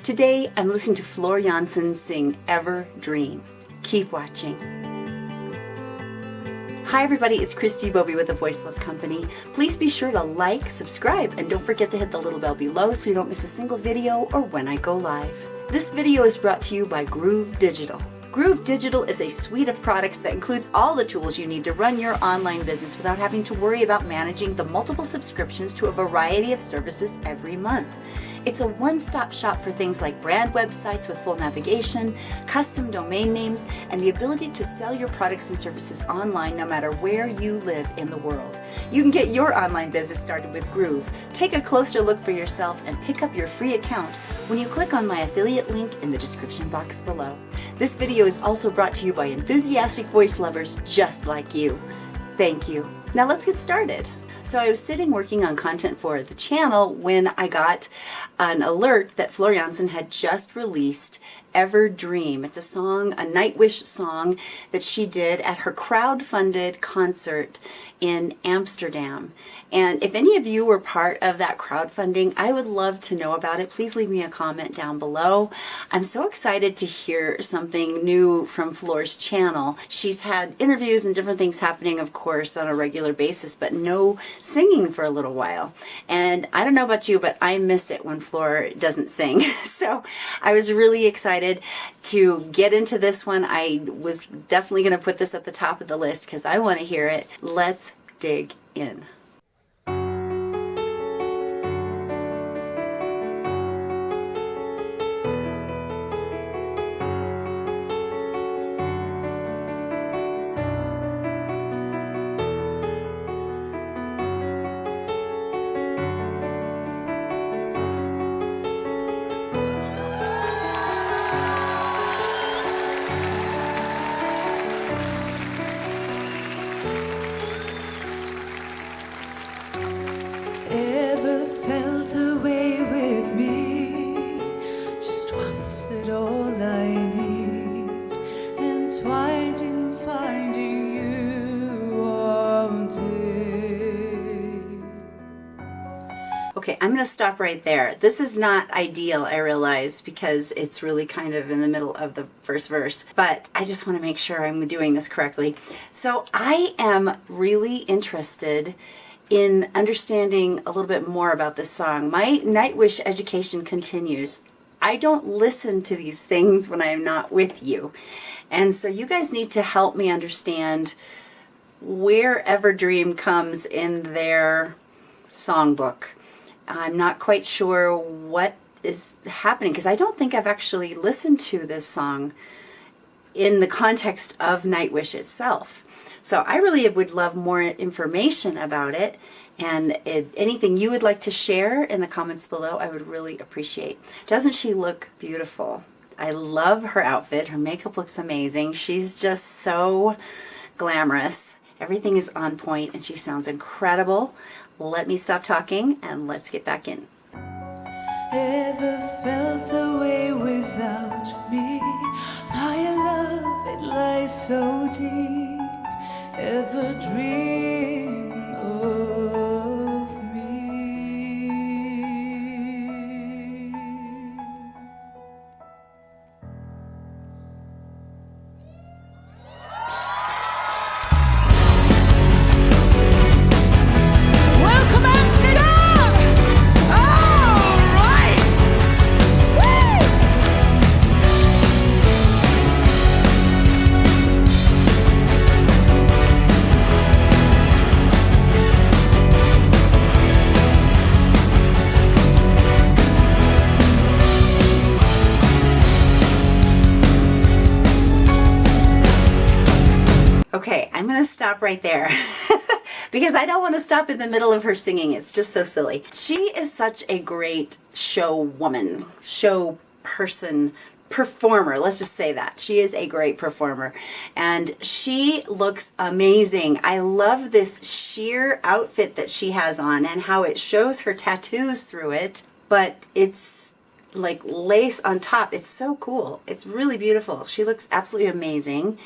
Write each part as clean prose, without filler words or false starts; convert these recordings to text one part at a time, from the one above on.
Today, I'm listening to Floor Jansen sing Ever Dream. Keep watching. Hi everybody, it's Christi Bovee with the Voice Love Company. Please be sure to like, subscribe, and don't forget to hit the little bell below so you don't miss a single video or when I go live. This video is brought to you by Groove Digital. Groove Digital is a suite of products that includes all the tools you need to run your online business without having to worry about managing the multiple subscriptions to a variety of services every month. It's a one-stop shop for things like brand websites with full navigation, custom domain names, and the ability to sell your products and services online no matter where you live in the world. You can get your online business started with Groove. Take a closer look for yourself and pick up your free account when you click on my affiliate link in the description box below. This video is also brought to you by enthusiastic voice lovers just like you. Thank you. Now let's get started. So I was sitting working on content for the channel when I got an alert that Floor Jansen had just released Ever Dream. It's a song, a Nightwish song that she did at her crowd-funded concert in Amsterdam. And if any of you were part of that crowdfunding, I would love to know about it. Please leave me a comment down below. I'm so excited to hear something new from Floor's channel. She's had interviews and different things happening, of course, on a regular basis, but no singing for a little while. And I don't know about you, but I miss it when Floor doesn't sing. So I was really excited to get into this one. I was definitely going to put this at the top of the list because I want to hear it. Let's dig in. Ever felt away with me, just once that all I need, entwined in finding you all day. Okay, I'm going to stop right there. This is not ideal, I realize, because it's really kind of in the middle of the first verse, but I just want to make sure I'm doing this correctly. So I am really interested in understanding a little bit more about this song. My Nightwish education continues. I don't listen to these things when I'm not with you. And so you guys need to help me understand where Ever Dream comes in their songbook. I'm not quite sure what is happening because I don't think I've actually listened to this song in the context of Nightwish itself. So I really would love more information about it, and anything you would like to share in the comments below, I would really appreciate. Doesn't she look beautiful? I love her outfit. Her makeup looks amazing. She's just so glamorous. Everything is on point, and she sounds incredible. Let me stop talking, and let's get back in. Ever felt away without me? My love, it lies so deep. Ever dream of me? Welcome Amsterdam! All right! Woo! Okay, I'm going to stop right there because I don't want to stop in the middle of her singing. It's just so silly. She is such a great show woman, show person, performer. Let's just say that. She is a great performer and she looks amazing. I love this sheer outfit that she has on and how it shows her tattoos through it, but it's like lace on top. It's so cool. It's really beautiful. She looks absolutely amazing.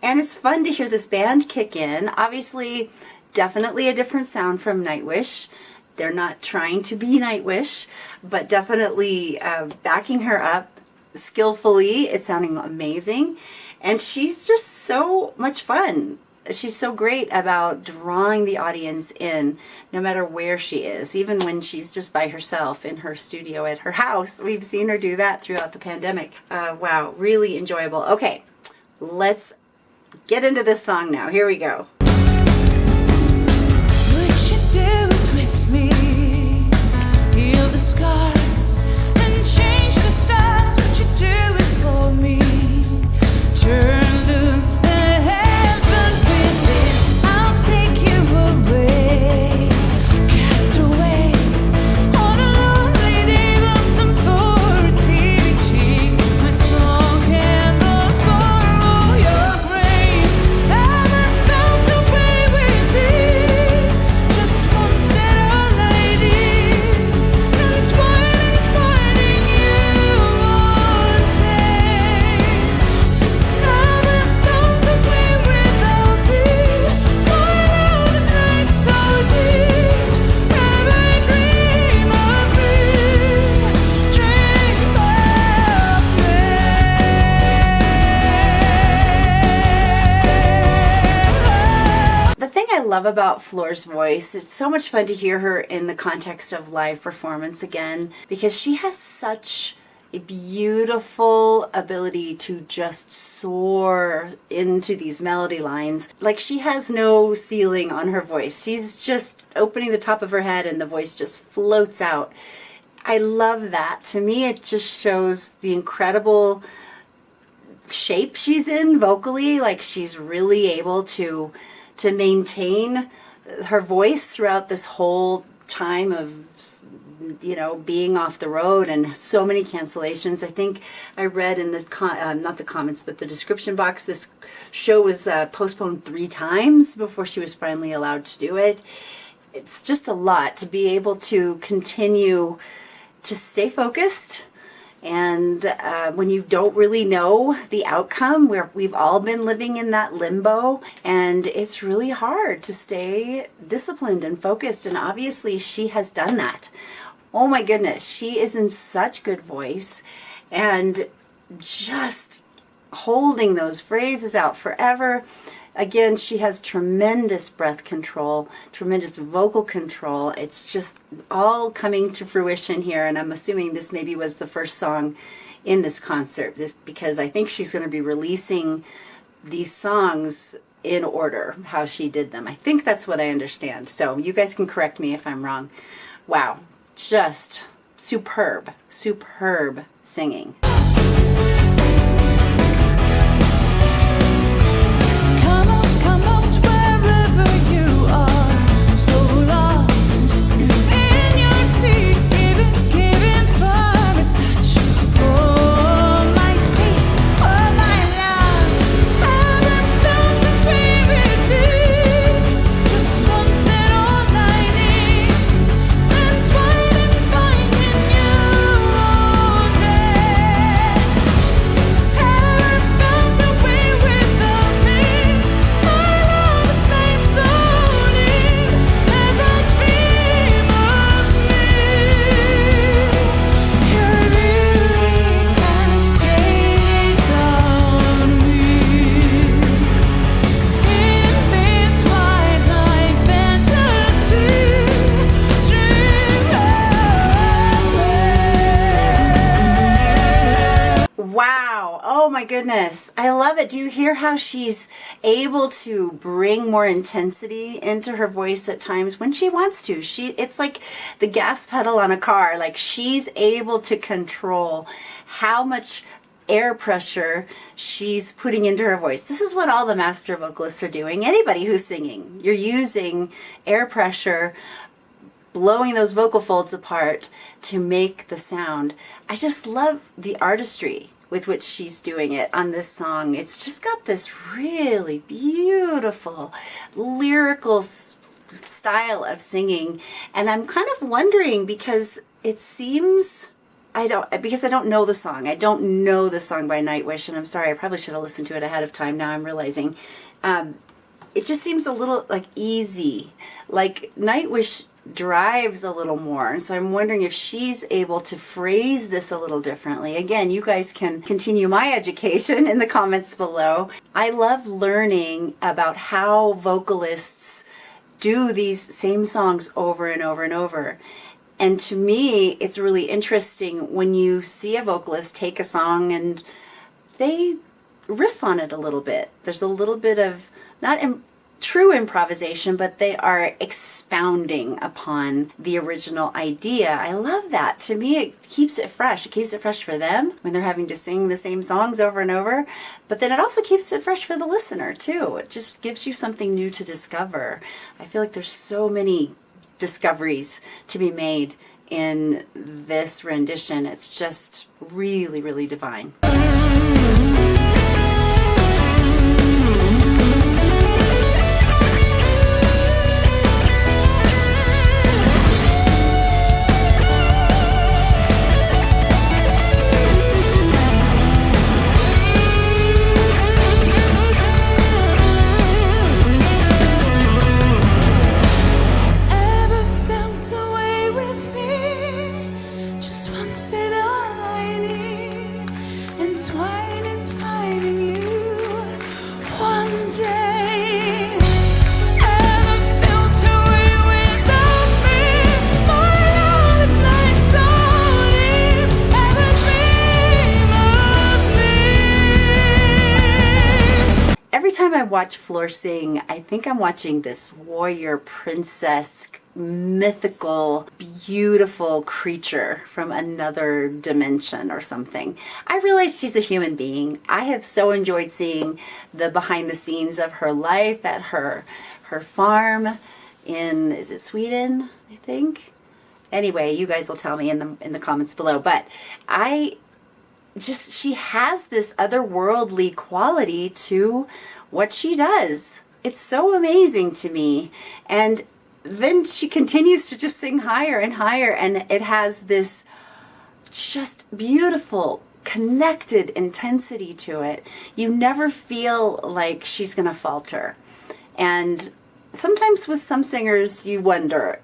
And it's fun to hear this band kick in. Obviously, definitely a different sound from Nightwish. They're not trying to be Nightwish, but definitely backing her up skillfully. It's sounding amazing. And she's just so much fun. She's so great about drawing the audience in no matter where she is, even when she's just by herself in her studio at her house. We've seen her do that throughout the pandemic. Wow, really enjoyable. Okay, let's get into this song now. Here we go. Would you do it with me? Heal the scars and change the stars. Would you do it for me? Turn loose the heaven within. I'll take you away. Cast away on a lonely day. Blossom for a teeny cheek. My soul cannot borrow your grace. Ever felt away with me? Just one step all I need. And finding you all day. Ever felt away without me? More than I so deep. Ever dream of me? Dream of me. The thing I love about Floor's voice, it's so much fun to hear her in the context of live performance again, because she has such a beautiful ability to just soar into these melody lines. Like, she has no ceiling on her voice. She's just opening the top of her head and the voice just floats out. I love that. To me, it just shows the incredible shape she's in vocally. Like, she's really able to maintain her voice throughout this whole time of, you know, being off the road and so many cancellations. I think I read in the not the comments, but the description box, this show was postponed 3 times before she was finally allowed to do it. It's just a lot to be able to continue to stay focused. And when you don't really know the outcome, where we've all been living in that limbo, and it's really hard to stay disciplined and focused. And obviously she has done that. Oh my goodness, she is in such good voice and just holding those phrases out forever. Again, she has tremendous breath control, tremendous vocal control. It's just all coming to fruition here. And I'm assuming this maybe was the first song in this concert, because I think she's going to be releasing these songs in order, how she did them. I think that's what I understand. So you guys can correct me if I'm wrong. Wow, just superb, superb singing. Come out wherever you are, so lost in your seat, giving for a touch, for my taste, for my loss. Ever felt away with me? Just one step all I need, and finding you all day. Ever felt away without me? All the place only. Ever dream of me? Your beauty cascades on me. In this white light fantasy, dream of me. Wow. Oh my goodness. I love it. Do you hear how she's able to bring more intensity into her voice at times when she wants to? It's like the gas pedal on a car. Like, she's able to control how much air pressure she's putting into her voice. This is what all the master vocalists are doing. Anybody who's singing, you're using air pressure, blowing those vocal folds apart to make the sound. I just love the artistry with which she's doing it on this song. It's just got this really beautiful lyrical style of singing. And I'm kind of wondering, because it seems, because I don't know the song. I don't know the song by Nightwish, and I'm sorry, I probably should have listened to it ahead of time. Now I'm realizing it just seems a little like easy. Like Nightwish drives a little more. And so I'm wondering if she's able to phrase this a little differently. Again, you guys can continue my education in the comments below. I love learning about how vocalists do these same songs over and over and over. And to me, it's really interesting when you see a vocalist take a song and they riff on it a little bit. There's a little bit of, not true improvisation, but they are expounding upon the original idea. I love that. To me, it keeps it fresh. It keeps it fresh for them when they're having to sing the same songs over and over, but then it also keeps it fresh for the listener too. It just gives you something new to discover. I feel like there's so many discoveries to be made in this rendition. It's just really, really divine. Watch Floor sing, I think I'm watching this warrior princess, mythical, beautiful creature from another dimension or something. I realize she's a human being. I have so enjoyed seeing the behind the scenes of her life at her farm in, is it Sweden, I think? Anyway, you guys will tell me in the comments below, but she has this otherworldly quality to what she does. It's so amazing to me. And then she continues to just sing higher and higher, and it has this just beautiful connected intensity to it. You never feel like she's gonna falter. And sometimes with some singers you wonder,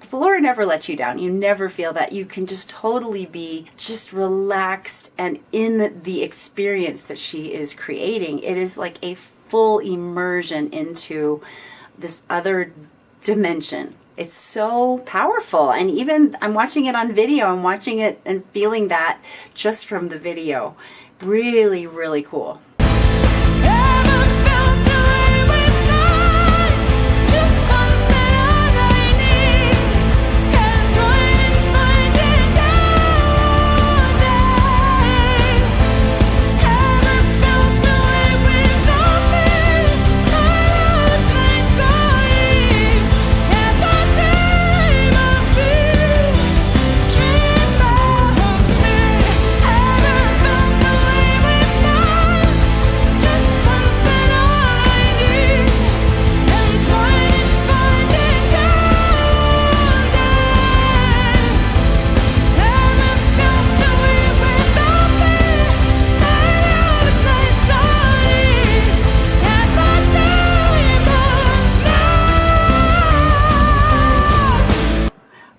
Flora never lets you down. You never feel that. You can just totally be just relaxed and in the experience that she is creating. It is like a full immersion into this other dimension. It's so powerful. And even I'm watching it on video. I'm watching it and feeling that just from the video. Really, really cool.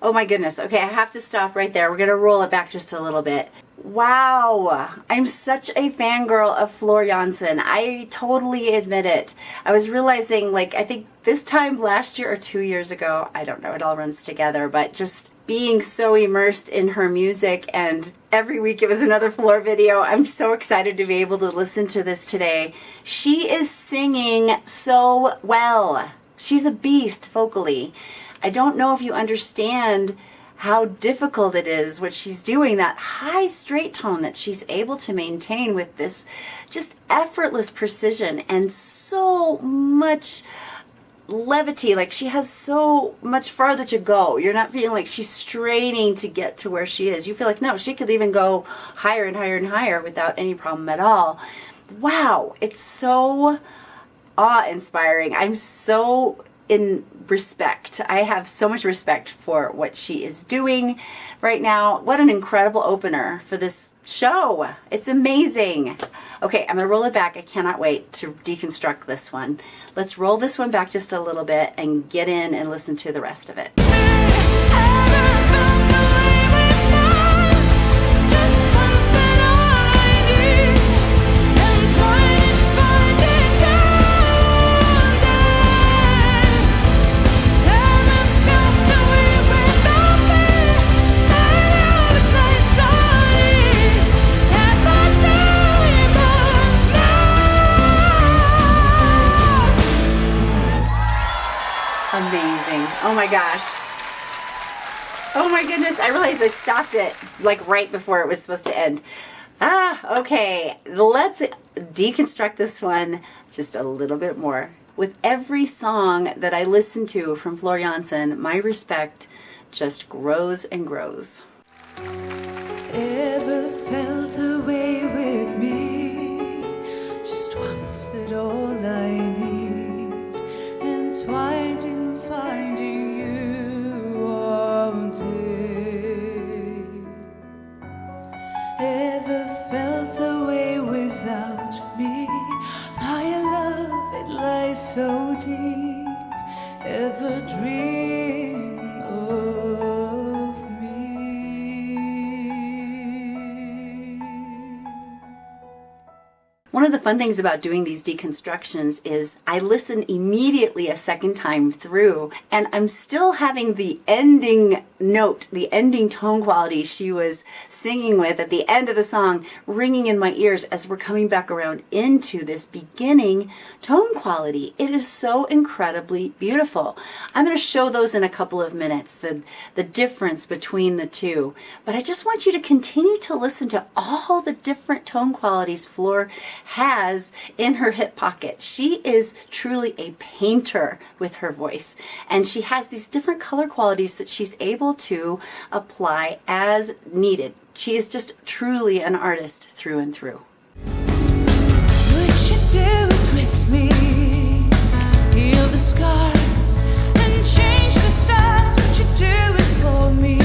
Oh my goodness. Okay, I have to stop right there. We're going to roll it back just a little bit. Wow. I'm such a fangirl of Floor Jansen. I totally admit it. I was realizing, I think this time last year or 2 years ago, I don't know, it all runs together, but just being so immersed in her music, and every week it was another Floor video. I'm so excited to be able to listen to this today. She is singing so well. She's a beast vocally. I don't know if you understand how difficult it is what she's doing, that high straight tone that she's able to maintain with this just effortless precision and so much levity. Like, she has so much farther to go. You're not feeling like she's straining to get to where she is. You feel like, no, she could even go higher and higher and higher without any problem at all. Wow, it's so awe-inspiring. I'm so in respect. I have so much respect for what she is doing right now. What an incredible opener for this show. It's amazing. Okay, I'm gonna roll it back. I cannot wait to deconstruct this one. Let's roll this one back just a little bit and get in and listen to the rest of it. Amazing. Oh my gosh. Oh my goodness. I realized I stopped it like right before it was supposed to end. Okay. Let's deconstruct this one just a little bit more. With every song that I listen to from Floor Jansen, my respect just grows and grows. Ever felt away with me? Just once, that all I need, entwined in finding you all day. Ever felt away without me? My love, it lies so deep. Ever dream of me? One of the fun things about doing these deconstructions is I listen immediately a second time through, and I'm still having the ending note, the ending tone quality she was singing with at the end of the song ringing in my ears as we're coming back around into this beginning tone quality. It is so incredibly beautiful. I'm going to show those in a couple of minutes, the difference between the two. But I just want you to continue to listen to all the different tone qualities Floor has in her hip pocket. She is truly a painter with her voice, and she has these different color qualities that she's able to apply as needed. She is just truly an artist through and through. Would you do it with me? Heal the scars and change the stars. Would you do it for me?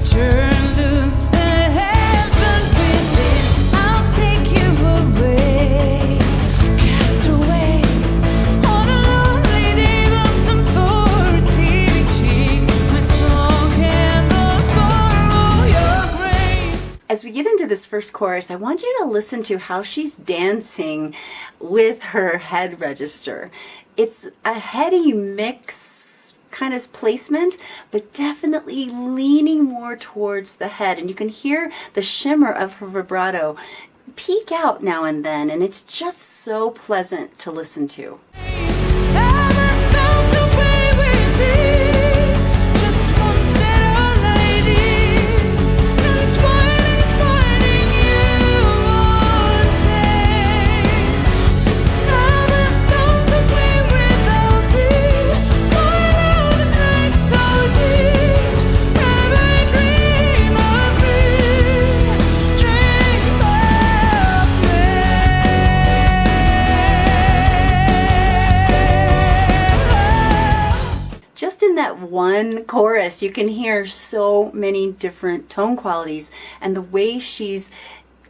Turn loose the heaven within. I'll take you away. Cast away on a lonely day. Blossom for a teary cheek. My song cannot borrow your grace. As we get into this first chorus, I want you to listen to how she's dancing with her head register. It's a heady mix kind of placement, but definitely leaning more towards the head. And you can hear the shimmer of her vibrato peek out now and then, and it's just so pleasant to listen to. Ever felt away with me? Just once, that all I need, entwined in finding you all day. Ever felt away without me? My love, it lies so deep. Ever dream of me? Dream of me. Just in that one chorus, you can hear so many different tone qualities, and the way she's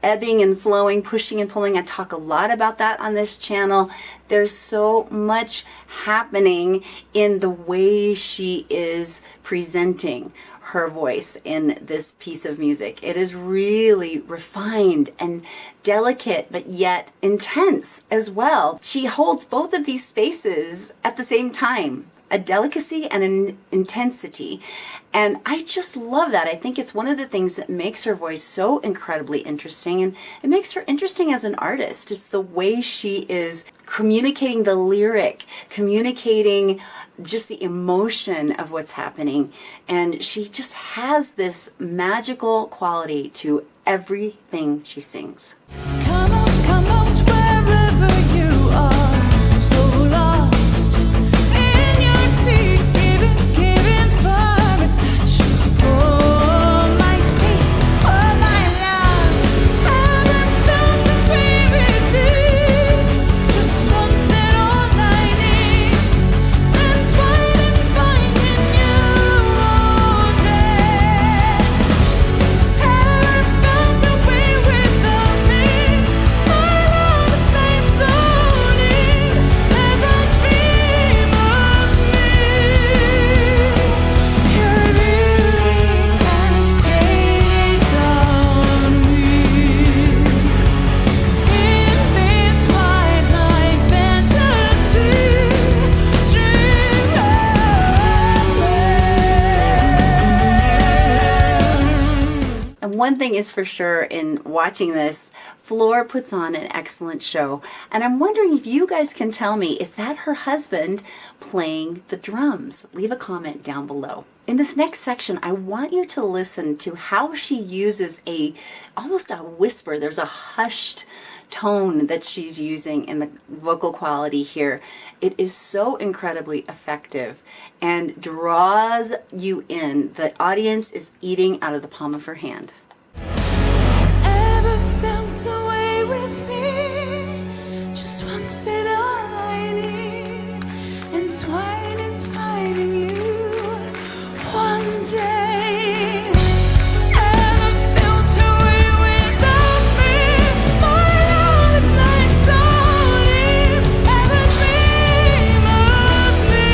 ebbing and flowing, pushing and pulling. I talk a lot about that on this channel. There's so much happening in the way she is presenting her voice in this piece of music. It is really refined and delicate, but yet intense as well. She holds both of these spaces at the same time, a delicacy and an intensity. And I just love that. I think it's one of the things that makes her voice so incredibly interesting, and it makes her interesting as an artist. It's the way she is communicating the lyric, communicating just the emotion of what's happening. And she just has this magical quality to everything she sings. Come out wherever you are, so lost in your seat, giving for a touch. Oh, my taste, oh, my loves, ever felt away with me? Just once, that all I need, one thing is for sure in watching this, Flor puts on an excellent show. And I'm wondering if you guys can tell me, is that her husband playing the drums? Leave a comment down below. In this next section, I want you to listen to how she uses almost a whisper. There's a hushed tone that she's using in the vocal quality here. It is so incredibly effective and draws you in. The audience is eating out of the palm of her hand. Ever felt away with me? Just once that all I need, entwined in finding you one day. Ever felt away without me? My love lies so deep. Ever dream of me?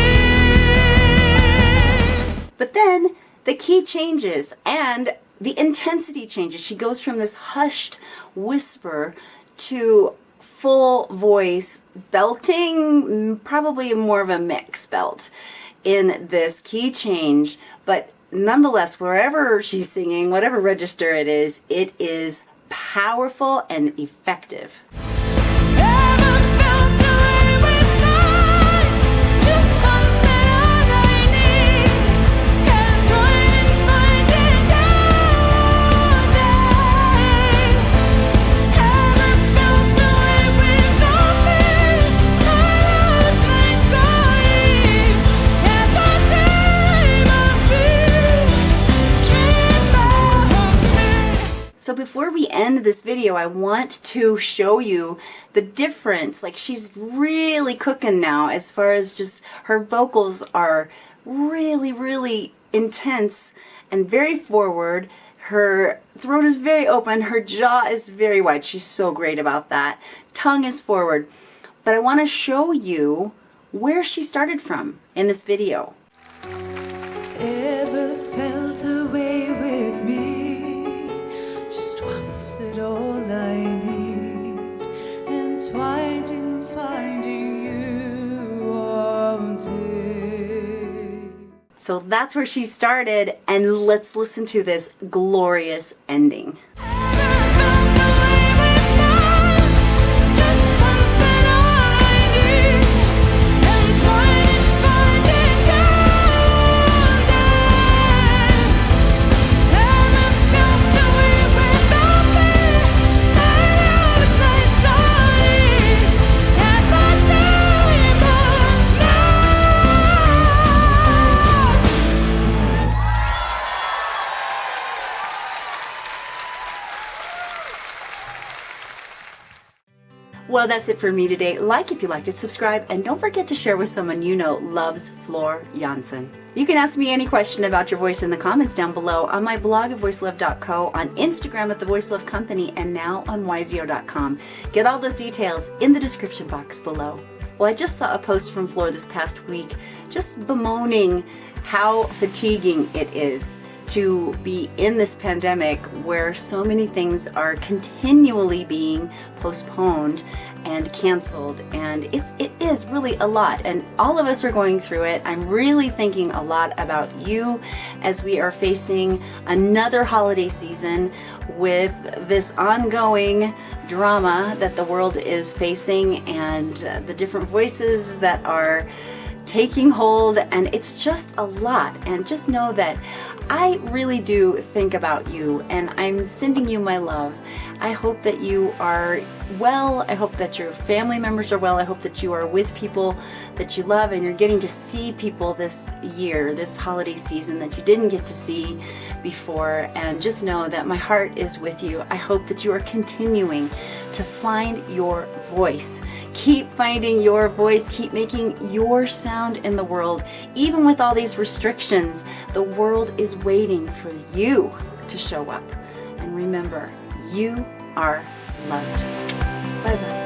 But then the key changes and the intensity changes. She goes from this hushed whisper to full voice belting, probably more of a mix belt in this key change. But nonetheless, wherever she's singing, whatever register it is powerful and effective. So before we end this video, I want to show you the difference. Like, she's really cooking now as far as just her vocals are really, really intense and very forward. Her throat is very open. Her jaw is very wide. She's so great about that. Tongue is forward. But I want to show you where she started from in this video. Ever felt away with me? Once that all I need, entwined in finding you all day. So that's where she started, and let's listen to this glorious ending. Well, that's it for me today. Like if you liked it, subscribe, and don't forget to share with someone you know loves Flor Jansen. You can ask me any question about your voice in the comments down below on my blog at voicelove.co, on Instagram at The Voice Love Company, and now on Wiseo.com. Get all those details in the description box below. Well, I just saw a post from Flor this past week just bemoaning how fatiguing it is to be in this pandemic where so many things are continually being postponed and canceled, and it is really a lot, and all of us are going through it. I'm really thinking a lot about you as we are facing another holiday season with this ongoing drama that the world is facing, and the different voices that are taking hold, and it's just a lot. And just know that I really do think about you, and I'm sending you my love. I hope that you are well. I hope that your family members are well. I hope that you are with people that you love, and you're getting to see people this year, this holiday season, that you didn't get to see before. And just know that my heart is with you. I hope that you are continuing to find your voice. Keep finding your voice. Keep making your sound in the world. Even with all these restrictions, the world is waiting for you to show up. And remember, you are loved. Bye-bye.